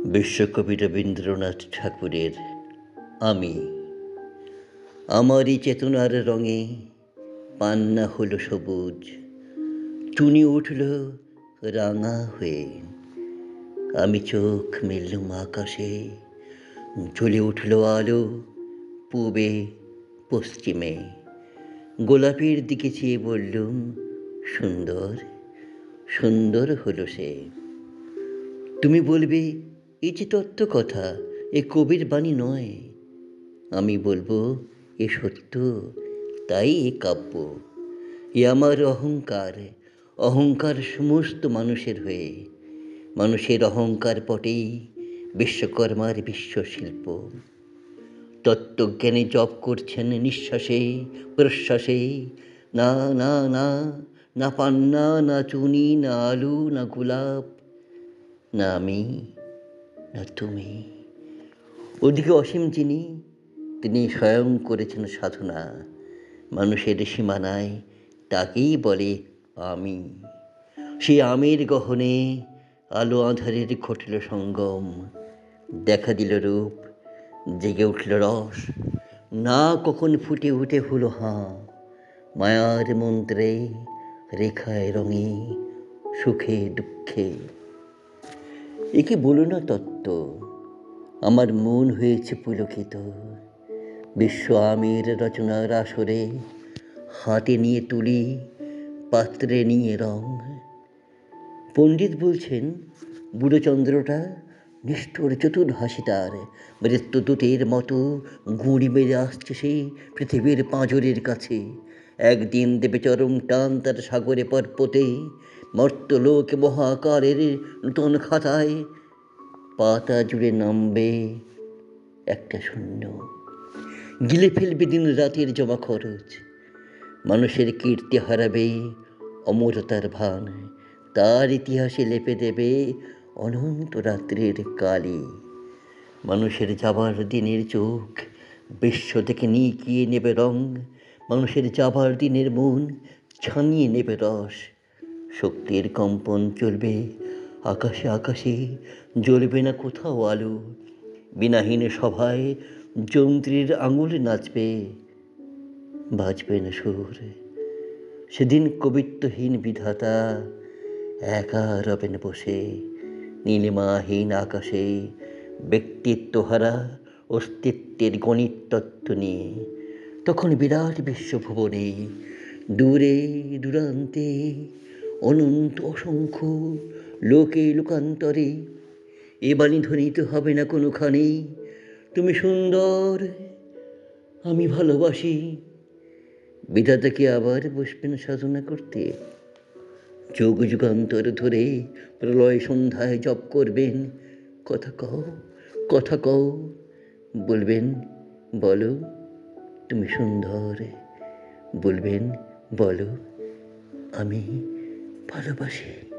বিশ্বকবি রবীন্দ্রনাথ ঠাকুরের আমি। আমারই চেতনার রঙে পান্না হলো সবুজ, টুনি উঠল রাঙা হয়ে। আমি চোখ মেললুম আকাশে, জ্বলে উঠল আলো পূবে পশ্চিমে। গোলাপের দিকে চেয়ে বললুম, সুন্দর সুন্দর হলো সে। তুমি বলবে, এ যে তত্ত্ব কথা, এ কবির বাণী নয়। আমি বলবো, এ সত্য, তাই এ কাব্য। এ আমার অহংকার, অহংকার সমস্ত মানুষের হয়ে। মানুষের অহংকার পটেই বিশ্বকর্মার বিশ্বশিল্প। তত্ত্বজ্ঞানে জপ করছেন নিঃশ্বাসে প্রশ্বাসে। না না না, না পান্না, না চুনি, না আলু, না গোলাপ, না আমি, না তুমি। ওদিকে অসীম যিনি, তিনি স্বয়ং করেছেন সাধনা। মানুষের সীমানায় তাকেই বলে আমি। সে আমের গহনে আলো আঁধারের ঘটল সঙ্গম। দেখা দিল রূপ, জেগে উঠল রস। না কখন ফুটে উঠে হলো হাঁ। মায়ার মন্ত্রে, রেখায় রঙে, সুখে দুঃখে। একে বলো না তত্ত্ব, আমার মন হয়েছে পুলকিত। বিশ্ব আমের রচনার আসরে হাতে নিয়ে তুলি, পাত্রে নিয়ে রং। পণ্ডিত বলছেন, বুড়ো চন্দ্রটা নিষ্ঠুর চতুর হাসি তার। মৃত্যুদূতের মতো গুঁড়ি মেরে আসছে সেই পৃথিবীর পাঁজরের কাছে। একদিন দেবে চরম টান তার সাগরে পর্বতে। মর্ত্যলোক মহাকারের নূতন খাতায় পাতা জুড়ে নামবে একটা শূন্য। গিলে ফেলবে দিন রাতের জমা খরচ। মানুষের কীর্তি হারাবে অমরতার ভান। তার ইতিহাসে লেপে দেবে অনন্ত রাত্রির কালি। মানুষের যাবার দিনের চোখ বিশ্ব থেকে নিকিয়ে নেবে রং। মানুষের যাবার দিনের মন ছানিয়ে নেবে রস। শক্তির কম্পন চলবে আকাশে আকাশে, জ্বলবে না কোথাও আলো। বিনাহীন সভায় যন্ত্রীর আঙুল নাচবে, বাজবে না সুর। সেদিন কবিত্বহীন বিধাতা একা রবেন বসে নীলিমাহীন আকাশে, ব্যক্তিত্বহারা অস্তিত্বের গণিত তত্ত্ব নিয়ে। তখন বিরাট বিশ্বভুবনে, দূরে দূরান্তে, অনন্ত অসংখ্য লোকে লোকান্তরে এ বাণী ধ্বনিত হবে না কোনোখানে, তুমি সুন্দর, আমি ভালোবাসি। বিধাতাকে আবার বসবেন সাধনা করতে। যুগ যুগান্তর ধরে প্রলয় সন্ধ্যায় জপ করবেন, কথা কও, কথা কও। বলবেন, বলো তুমি সুন্দর। বলবেন, বলো আমি ভালোবাসি।